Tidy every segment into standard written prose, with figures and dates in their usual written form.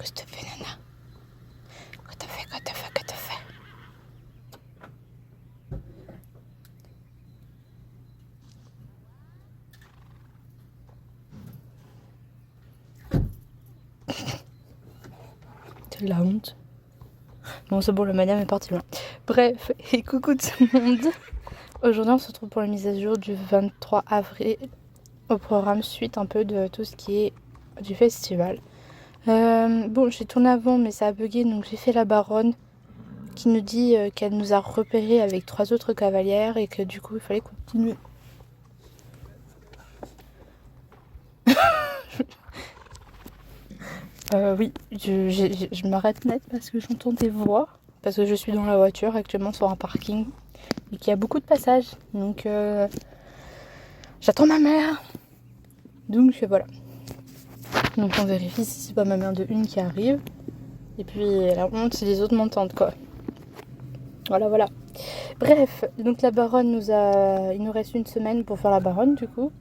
Qu'est-ce que tu fais, Nana? Quoi t'as fait? C'est de la honte. Bon, c'est bon, le madame est parti loin. Bref, et coucou tout le monde. Aujourd'hui, on se retrouve pour la mise à jour du 23 avril au programme suite un peu de tout ce qui est du festival. Bon, j'ai tourné avant, mais ça a bugué, donc j'ai fait la baronne qui nous dit qu'elle nous a repéré avec 3 autres cavalières et que du coup, il fallait continuer. Oui, je m'arrête net parce que j'entends des voix. Parce que je suis dans la voiture actuellement sur un parking et qu'il y a beaucoup de passages. Donc j'attends ma mère. Donc voilà. Donc on vérifie si c'est pas ma mère de une qui arrive. Et puis la honte, c'est les autres m'entendent quoi. Voilà. Bref, donc la baronne il nous reste une semaine pour faire la baronne du coup.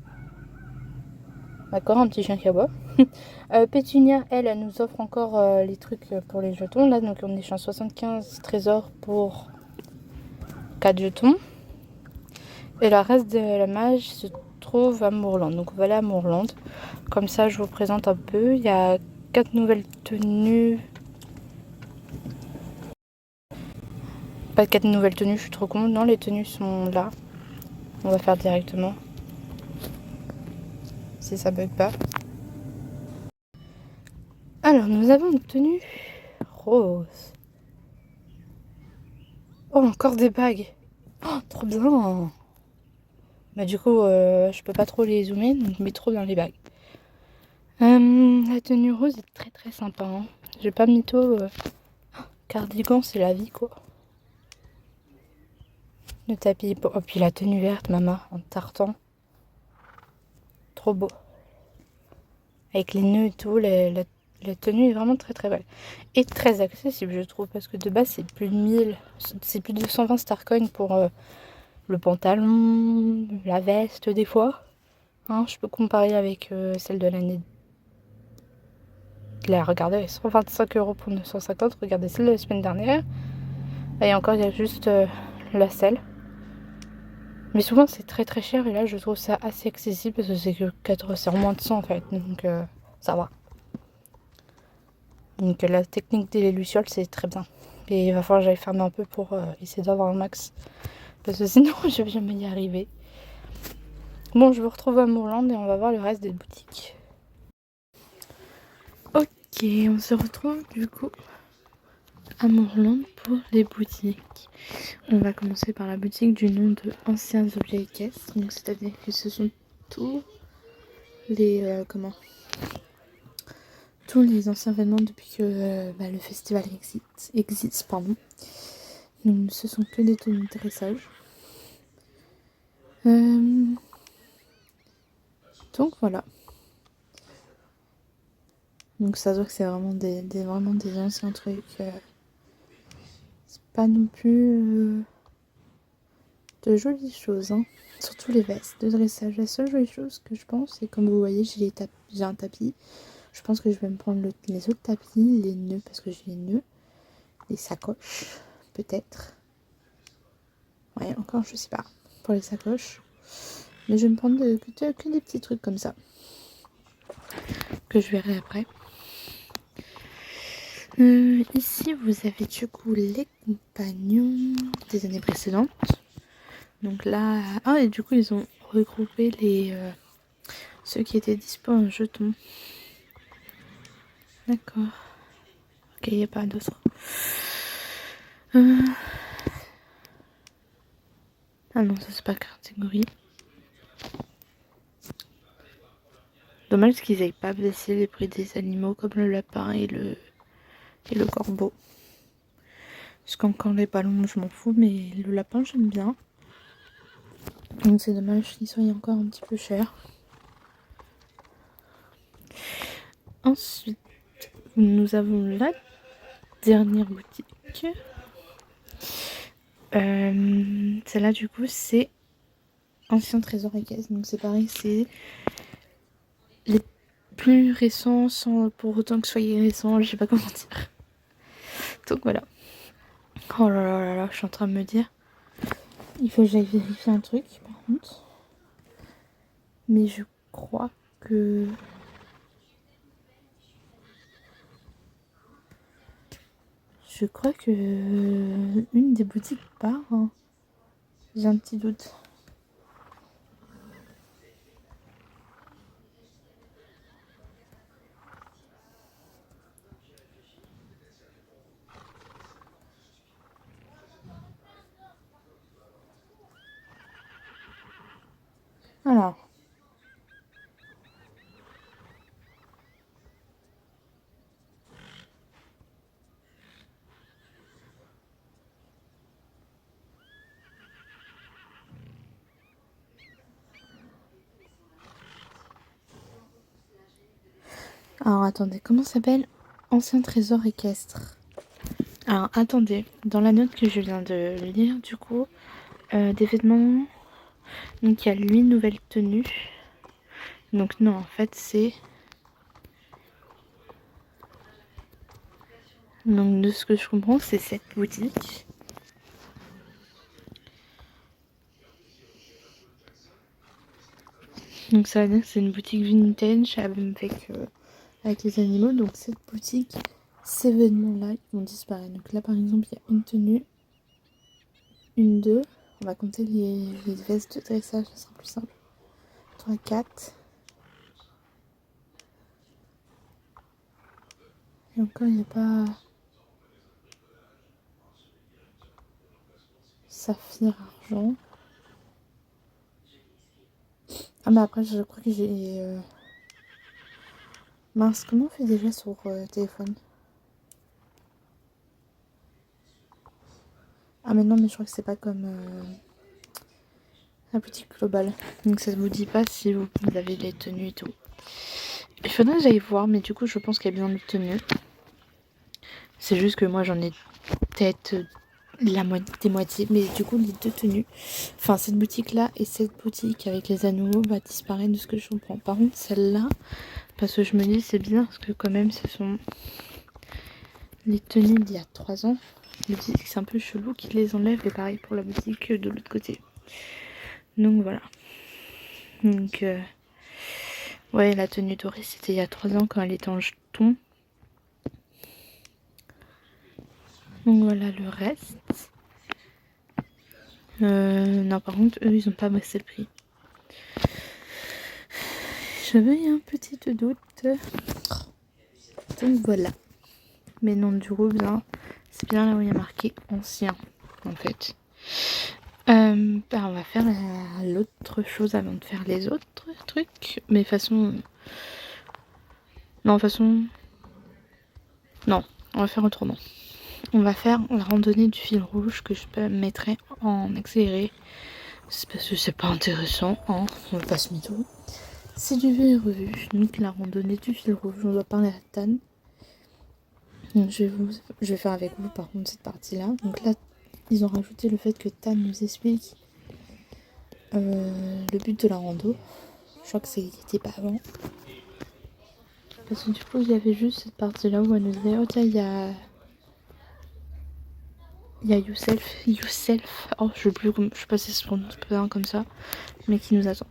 D'accord, un petit chien qui aboie. Pétunia, elle nous offre encore les trucs pour les jetons. Là, donc on échange 75 trésors pour 4 jetons. Et le reste de la mage se trouve à Moorland. Donc on va aller à Moorland. Comme ça, je vous présente un peu. Il y a 4 nouvelles tenues. Pas 4 nouvelles tenues, je suis trop con. Non, les tenues sont là. On va faire directement. Si ça bug pas. Alors, nous avons une tenue rose. Oh, encore des bagues. Oh, trop bien. Bah du coup, je peux pas trop les zoomer, donc je mets trop dans les bagues. La tenue rose est très très sympa. Hein. J'ai pas mytho. Cardigan, c'est la vie quoi. Le tapis. Oh, puis la tenue verte, maman, en tartan. Trop beau. Avec les nœuds et tout, la tenue est vraiment très très belle. Et très accessible, je trouve, parce que de base, c'est plus de 1000. C'est plus de 120 starcoins pour le pantalon, la veste, des fois. Hein, je peux comparer avec celle de l'année. Là, regardez, 125 € pour 950. Regardez celle de la semaine dernière. Et encore, il y a juste la selle. Mais souvent, c'est très très cher. Et là, je trouve ça assez accessible parce que c'est en moins de 100 en fait. Donc, ça va. Donc, la technique des lucioles, c'est très bien. Et il va falloir que j'aille fermer un peu pour essayer d'avoir un max. Parce que sinon, je vais jamais y arriver. Bon, je vous retrouve à Moorland et on va voir le reste des boutiques. Ok, on se retrouve du coup à Moorland pour les boutiques. On va commencer par la boutique du nom de Anciens Objets Équestres. Donc c'est-à-dire que ce sont tous les tous les anciens vêtements depuis que le festival existe. Donc ce sont que des tenues de dressage. Donc voilà. Donc ça se voit que c'est vraiment des anciens trucs. C'est pas non plus de jolies choses. Hein. Surtout les vestes de dressage. La seule jolie chose que je pense, c'est comme vous voyez, j'ai un tapis. Je pense que je vais me prendre les autres tapis, les nœuds, parce que j'ai les nœuds. Les sacoches, peut-être. Ouais, encore, je sais pas. Pour les sacoches. Mais je vais me prendre que des petits trucs comme ça. Que je verrai après. Ici, vous avez du coup les compagnons des années précédentes. Donc là... Ah, et du coup, ils ont regroupé ceux qui étaient dispo en jetons. D'accord. Ok, il n'y a pas d'autres. Ah non, ça c'est pas catégorie. Dommage qu'ils aient pas baissé les prix des animaux comme le lapin et le corbeau. Parce qu'encore les ballons, je m'en fous, mais le lapin, j'aime bien. Donc c'est dommage qu'ils soient encore un petit peu chers. Ensuite, nous avons la dernière boutique. Celle-là, du coup, c'est Ancien Trésor et Caisse. Donc c'est pareil, c'est les plus récent sans pour autant que ce soit récent, je sais pas comment dire. Donc voilà. Oh là là là là, je suis en train de me dire. Il faut que j'aille vérifier un truc par contre. Mais je crois que... Je crois que une des boutiques part. Hein. J'ai un petit doute. Alors. Alors attendez, comment ça s'appelle? Ancien trésor équestre. Alors attendez, dans la note que je viens de lire du coup, des vêtements, donc il y a 8 nouvelles tenues. Donc non, en fait c'est... Donc de ce que je comprends, c'est cette boutique. Donc ça veut dire que c'est une boutique vintage avec les animaux. Donc cette boutique, ces vêtements-là, ils vont disparaître. Donc là par exemple, il y a une tenue, une, deux. On va compter les vestes de dressage, ça sera plus simple. 3, 4. Et encore, il n'y a pas... Saphir argent. Ah mais après, je crois que j'ai... Mince, comment on fait déjà sur téléphone? Ah mais non, mais je crois que c'est pas comme la boutique globale. Donc ça ne vous dit pas si vous avez les tenues et tout. Il faudrait que j'aille voir, mais du coup, je pense qu'il y a besoin de tenues. C'est juste que moi, j'en ai peut-être la moitié. Mais du coup, les deux tenues, enfin, cette boutique-là et cette boutique avec les animaux va disparaître de ce que je comprends. Par contre, celle-là, parce que je me dis, c'est bien, parce que quand même, ce sont les tenues d'il y a 3 ans. Je me dis que c'est un peu chelou qu'ils les enlèvent. Et pareil pour la boutique de l'autre côté. Donc voilà. Donc, ouais, la tenue dorée, c'était il y a 3 ans quand elle était en jeton. Donc voilà le reste. Non, par contre, eux, ils ont pas baissé le prix. J'avais un petit doute. Donc voilà. Mais non, du coup, bien, c'est bien là où il y a marqué ancien, en fait. On va faire l'autre chose avant de faire les autres trucs. Mais façon... Non, façon... Non, on va faire autrement. On va faire la randonnée du fil rouge que je mettrai en accéléré. C'est parce que c'est pas intéressant, hein. On va pas se mytho. C'est du vu et revu. Donc la randonnée du fil rouge. On doit parler à Tan. Donc, je vais faire avec vous par contre cette partie-là. Donc là, ils ont rajouté le fait que Tan nous explique le but de la rando. Je crois que c'était pas avant. Parce que du coup, il y avait juste cette partie-là où elle nous disait, oh tiens, il y a Yourself, oh je sais pas si c'est prononce comme ça, mais qui nous attend.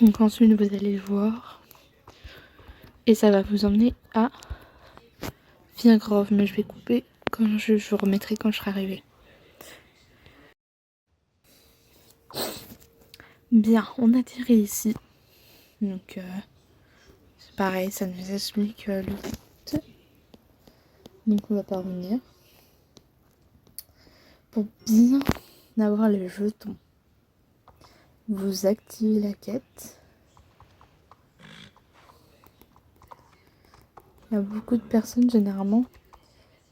Donc ensuite vous allez le voir et ça va vous emmener à Vingrove, mais je vais couper quand je remettrai quand je serai arrivée. Bien, on atterrit ici. Donc c'est pareil, ça nous explique le but. Donc on va parvenir. Pour bien avoir les jetons, vous activez la quête. Il y a beaucoup de personnes généralement,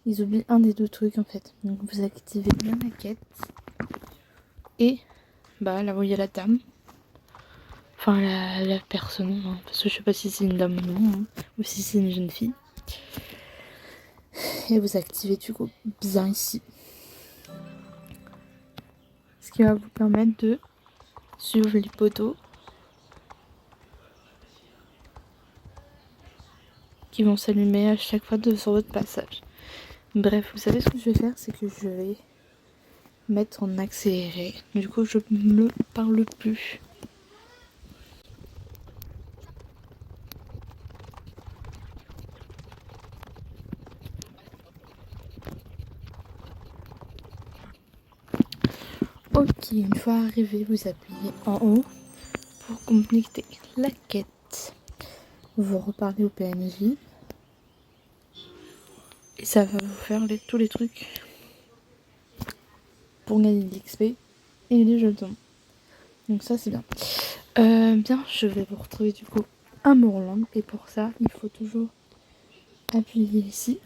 ils oublient un des deux trucs en fait. Donc vous activez bien la quête. Et bah là où il y a la dame. Enfin la personne, hein, parce que je sais pas si c'est une dame ou non, hein, ou si c'est une jeune fille. Et vous activez du coup bien ici. Ce qui va vous permettre de suivre les poteaux. qui vont s'allumer à chaque fois sur votre passage. Bref, vous savez ce que je vais faire, c'est que je vais mettre en accéléré. Du coup, je ne parle plus. Ok, une fois arrivé, vous appuyez en haut pour compléter la quête. Vous reparlez au PNJ et ça va vous faire tous les trucs pour gagner de l'XP et les jetons. Donc ça c'est bien. Bien, je vais vous retrouver du coup à Moorland et pour ça il faut toujours appuyer ici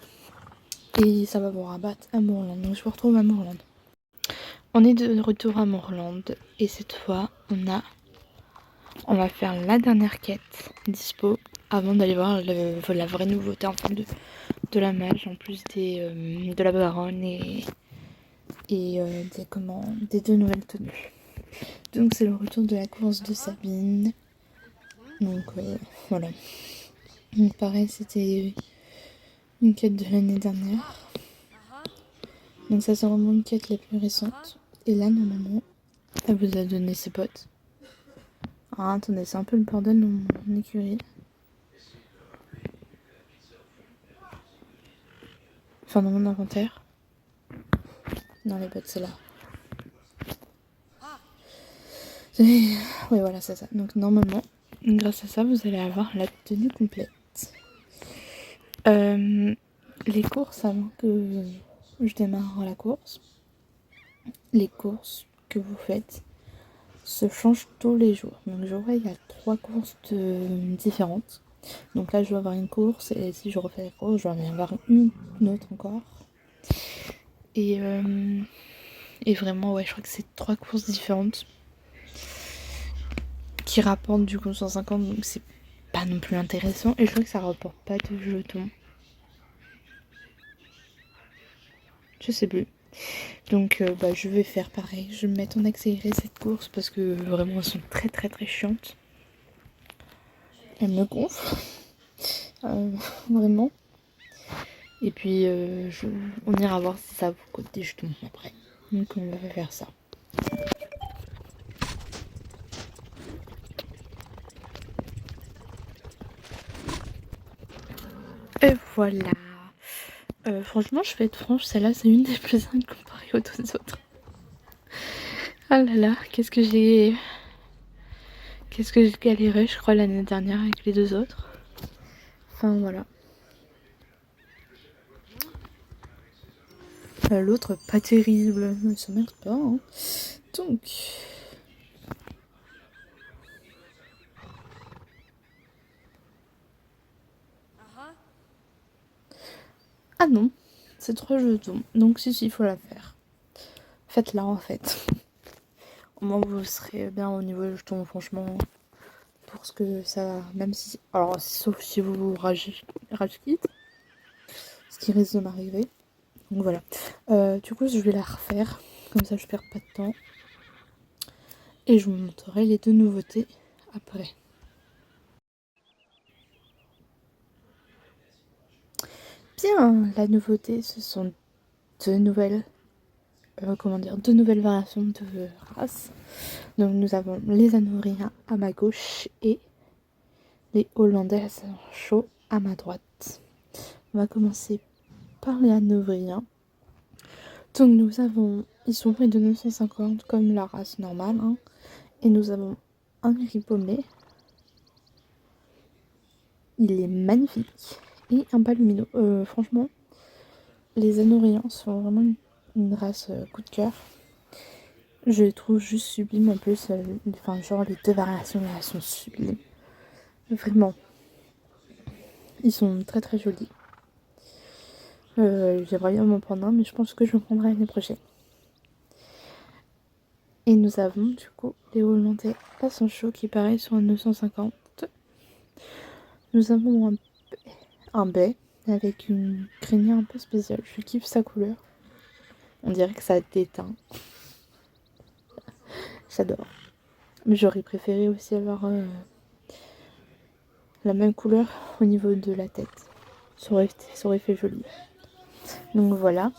et ça va vous rabattre à Moorland. Donc je vous retrouve à Moorland. On est de retour à Moorland et cette fois on va faire la dernière quête dispo avant d'aller voir la vraie nouveauté en fait de la mage en plus de la baronne et des 2 nouvelles tenues. Donc c'est le retour de la course de Sabine. Donc voilà. Donc pareil, c'était une quête de l'année dernière. Donc ça c'est vraiment une quête la plus récente. Et là normalement, elle vous a donné ses potes. Ah attendez, c'est un peu le bordel dans mon écurie. Enfin dans mon inventaire. Non les potes c'est là. Oui voilà c'est ça. Donc normalement, grâce à ça vous allez avoir la tenue complète. Les courses avant que je démarre la course. Les courses que vous faites se changent tous les jours. Donc je vois il y a 3 courses différentes. Donc là je vais avoir une course et si je refais la course je vais en avoir une autre encore. Et vraiment ouais je crois que c'est 3 courses différentes qui rapportent du coup 150 donc c'est pas non plus intéressant et je crois que ça rapporte pas de jetons. Je sais plus. Donc je vais faire pareil, je vais me mettre en accéléré cette course parce que vraiment elles sont très très très chiantes. Elles me gonflent. Vraiment. Et puis on ira voir si ça vous coûte des jetons après. Donc on va faire ça. Et voilà. Franchement je vais être franche, celle-là c'est une des plus simples comparée aux deux autres. Ah là là, qu'est-ce que j'ai galéré je crois l'année dernière avec les deux autres. Enfin voilà. L'autre pas terrible, mais ça m'aide pas. Hein. Donc... Ah non, c'est 3 jetons. Donc si, il faut la faire. Faites-la en fait. Au moins vous serez bien au niveau des jetons, franchement. Pour ce que ça... Même si... Alors, sauf si vous rage quitte. Ce qui risque de m'arriver. Donc voilà. Du coup, je vais la refaire. Comme ça, je perds pas de temps. Et je vous montrerai les 2 nouveautés après. Bien, la nouveauté, ce sont 2 nouvelles... 2 nouvelles variations de race. Donc nous avons les Anoriens à ma gauche et les Hollandais à chaud à ma droite. On va commencer par les Hanovriens. Donc nous avons, ils sont près de 950 comme la race normale. Hein. Et nous avons un Gripaumé. Il est magnifique. Et un Palomino. Franchement, les Hanovriens sont vraiment une race coup de cœur. Je les trouve juste sublimes en plus. Genre les 2 variations elles sont sublimes. Vraiment. Ils sont très très jolis. J'aimerais bien m'en prendre un, mais je pense que je le prendrai l'année prochaine. Et nous avons du coup les Hollandais à son chaud qui pareil sont à 950. Nous avons un bai avec une crinière un peu spéciale. Je kiffe sa couleur. On dirait que ça déteint. J'adore. Mais j'aurais préféré aussi avoir la même couleur au niveau de la tête. Ça aurait fait joli. Donc voilà.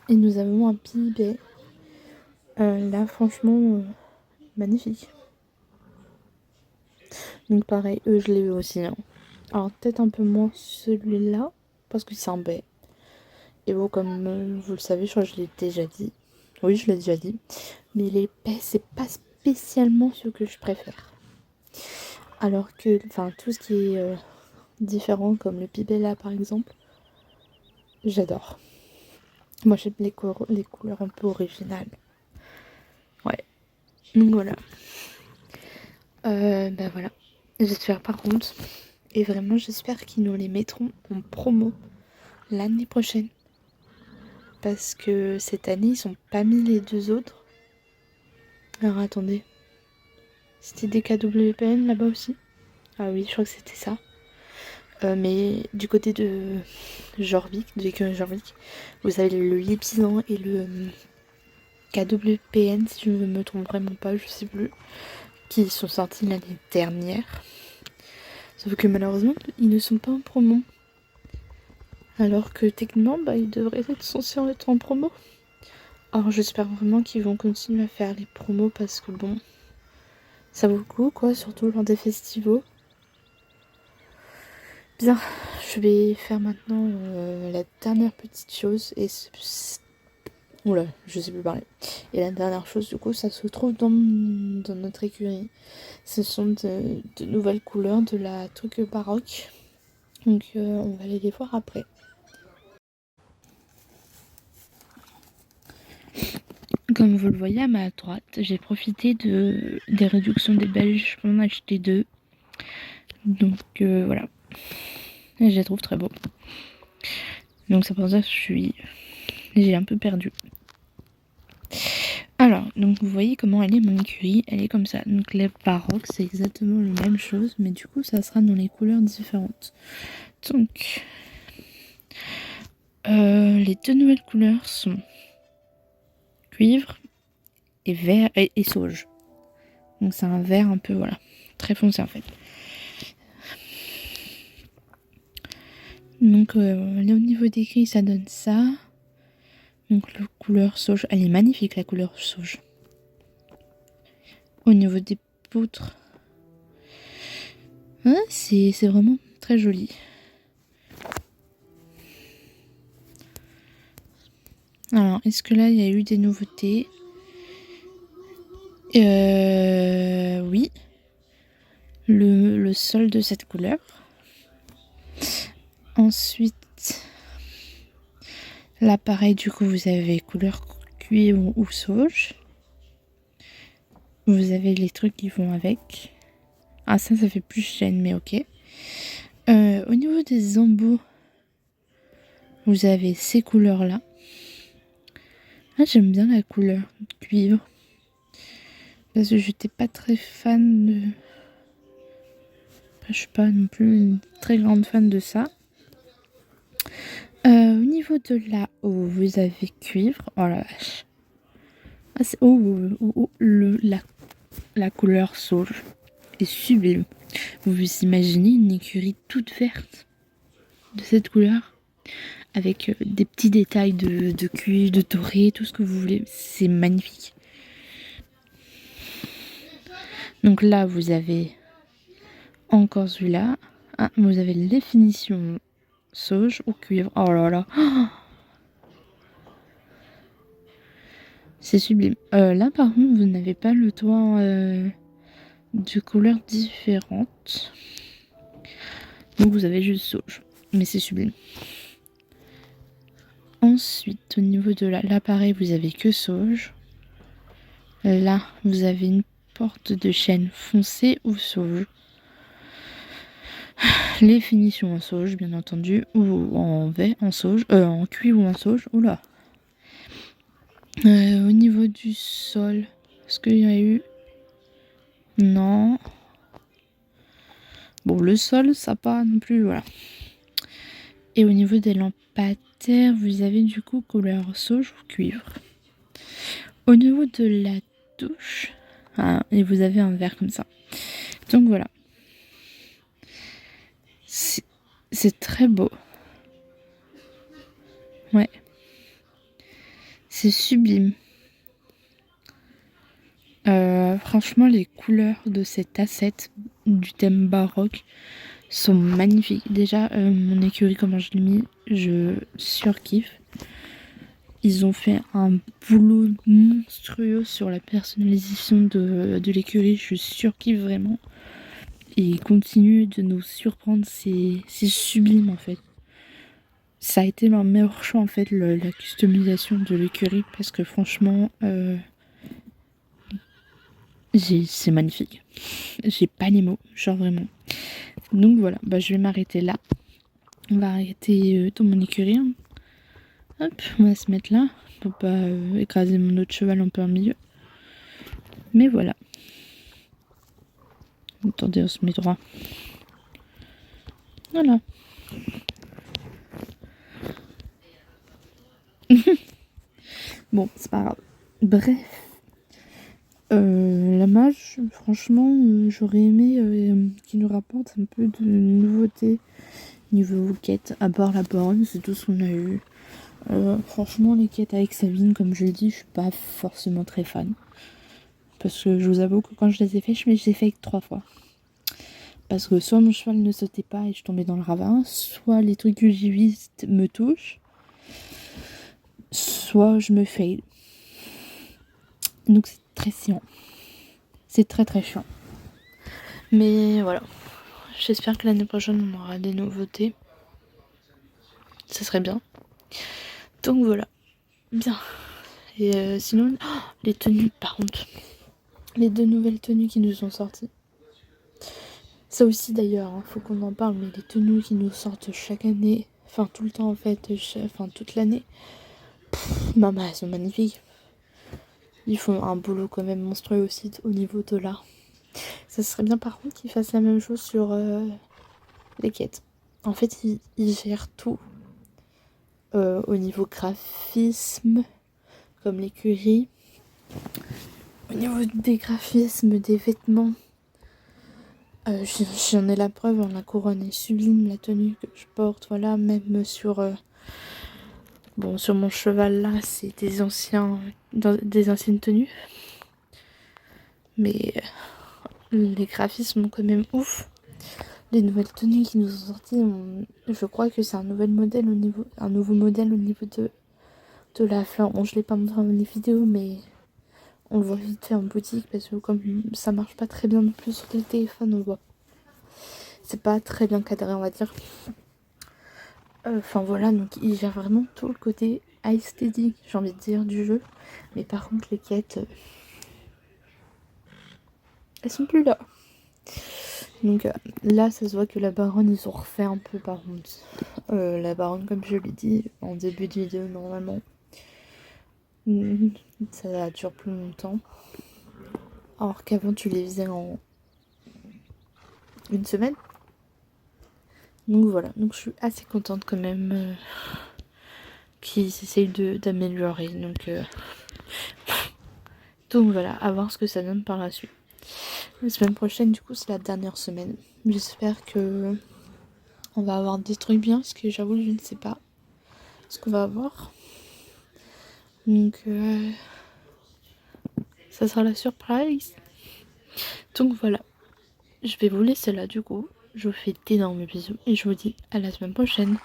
Et nous avons un pibet. Là, franchement, magnifique. Donc pareil, eux, je l'ai eu aussi. Hein. Alors peut-être un peu moins celui-là, parce que c'est un baie. Et bon, comme vous le savez, je crois que je l'ai déjà dit. Oui, je l'ai déjà dit. Mais les baies, c'est pas spécialement ce que je préfère. Alors que, enfin, tout ce qui est différent, comme le pibella par exemple, j'adore. Moi, j'aime les couleurs un peu originales. Ouais. Donc voilà. Bah voilà. J'espère par contre, et vraiment j'espère qu'ils nous les mettront en promo l'année prochaine. Parce que cette année, ils sont pas mis les deux autres. Alors attendez. C'était des KWPN là-bas aussi? Ah oui, je crois que c'était ça. Mais du côté de Jorvik, de l'écurie Jorvik, vous avez le Lipisan et le KWPN, si je ne me trompe vraiment pas, je sais plus, qui sont sortis l'année dernière. Sauf que malheureusement, ils ne sont pas en promo. Alors que techniquement, bah, ils devraient être censés être en promo. Alors j'espère vraiment qu'ils vont continuer à faire les promos parce que bon, ça vaut le coup quoi, surtout lors des festivals. Bien, je vais faire maintenant la dernière petite chose et oula, je sais plus parler. Et la dernière chose du coup, ça se trouve dans notre écurie. Ce sont de nouvelles couleurs de la truc baroque. Donc on va aller les voir après. Comme vous le voyez à ma droite, j'ai profité des réductions des Belges pour en acheter 2. Donc voilà. Et je les trouve très beaux. Donc c'est pour ça que j'ai un peu perdu. Alors, donc vous voyez comment elle est mon écurie. Elle est comme ça. Donc les baroques, c'est exactement la même chose. Mais du coup, ça sera dans les couleurs différentes. Donc, les deux nouvelles couleurs sont cuivre et vert et sauge. Donc c'est un vert un peu, voilà, très foncé en fait. Donc là au niveau des gris, ça donne ça. Donc la couleur sauge, elle est magnifique la couleur sauge. Au niveau des poutres, hein, c'est vraiment très joli. Alors, est-ce que là, il y a eu des nouveautés? Oui. Le sol de cette couleur. Ensuite, là, pareil, du coup, vous avez couleur cuivre ou sauge. Vous avez les trucs qui vont avec. Ah, ça fait plus chêne, mais ok. Au niveau des embouts, vous avez ces couleurs-là. Ah, j'aime bien la couleur cuivre. Parce que j'étais pas très fan de... Je suis pas non plus une très grande fan de ça. Au niveau de là haut, vous avez cuivre. Oh la vache. Ah, la couleur sauge est sublime. Vous vous imaginez une écurie toute verte de cette couleur avec des petits détails de cuivre, de doré, tout ce que vous voulez. C'est magnifique. Donc là, vous avez encore celui-là. Ah, vous avez les finitions sauge ou cuivre. Oh là là. Oh, c'est sublime. Là, par contre, vous n'avez pas le toit de couleurs différentes. Donc, vous avez juste sauge. Mais c'est sublime. Ensuite, au niveau de l'appareil, vous avez que sauge. Là, vous avez une porte de chêne foncé ou sauge. Les finitions en sauge, bien entendu, ou en sauge, en cuivre ou en sauge. Oula. Au niveau du sol, est-ce qu'il y a eu... Non. Bon, le sol, ça pas non plus, voilà. Et au niveau des lampadaires, vous avez du coup couleur sauge ou cuivre. Au niveau de la douche, et vous avez un verre comme ça. Donc voilà. C'est C'est très beau. Ouais. C'est sublime. Franchement, les couleurs de cette assiette du thème baroque sont magnifiques. Déjà, mon écurie, comment je l'ai mis, je surkiffe. Ils ont fait un boulot monstrueux sur la personnalisation de l'écurie. Je surkiffe vraiment. Et ils continuent de nous surprendre. C'est sublime en fait. Ça a été leur meilleur choix en fait, la customisation de l'écurie. Parce que franchement, c'est magnifique. J'ai pas les mots, genre vraiment. Donc voilà, bah, je vais m'arrêter là. On va arrêter dans mon écurie. Hein. Hop, on va se mettre là pour pas écraser mon autre cheval en plein milieu. Mais voilà. Attendez, on se met droit. Voilà. Bon, c'est pas grave. Bref. La mage, franchement, j'aurais aimé qu'il nous rapporte un peu de nouveautés niveau quête, à part la borne, c'est tout ce qu'on a eu. Franchement, les quêtes avec Sabine, comme je le dis, je suis pas forcément très fan. Parce que je vous avoue que quand je les ai fait, je les ai fait 3 fois. Parce que soit mon cheval ne sautait pas et je tombais dans le ravin, soit les trucs que j'y visite me touchent, soit je me fail. Donc c'est très chiant. C'est très très chiant. Mais voilà. J'espère que l'année prochaine on aura des nouveautés. Ça serait bien. Donc voilà. Bien. Et sinon, les tenues par contre. Les 2 nouvelles tenues qui nous sont sorties. Ça aussi d'ailleurs, hein, faut qu'on en parle, mais les tenues qui nous sortent chaque année, enfin tout le temps en fait, enfin toute l'année, maman, elles sont magnifiques. Ils font un boulot quand même monstrueux aussi au niveau de l'art. Ça serait bien par contre qu'ils fassent la même chose sur les quêtes. En fait, ils gèrent tout au niveau graphisme, comme l'écurie, au niveau des graphismes, des vêtements. J'en ai la preuve, hein, la couronne est sublime, la tenue que je porte, voilà, même sur sur mon cheval là, c'est des anciennes tenues, mais les graphismes sont quand même ouf. Les nouvelles tenues qui nous sont sorties, je crois que c'est un nouveau modèle au niveau de la fleur. Bon, je l'ai pas montré dans les vidéos, mais on le voit vite fait en boutique parce que comme ça marche pas très bien non plus sur le téléphone, on voit. C'est pas très bien cadré, on va dire. Enfin voilà, donc il gère vraiment tout le côté esthétique, j'ai envie de dire, du jeu. Mais par contre, les quêtes, elles sont plus là. Donc là, ça se voit que la baronne, ils ont refait un peu par contre. La baronne, comme je l'ai dit en début de vidéo, normalement, ça dure plus longtemps. Alors qu'avant, tu les faisais en 1 semaine. Donc voilà, donc je suis assez contente quand même qu'ils essayent d'améliorer. Donc voilà, à voir ce que ça donne par la suite. La semaine prochaine, du coup, c'est la dernière semaine. J'espère que on va avoir des trucs bien, parce que j'avoue, je ne sais pas ce qu'on va avoir. Donc, ça sera la surprise. Donc voilà, je vais vous laisser là, du coup. Je vous fais d'énormes bisous et je vous dis à la semaine prochaine.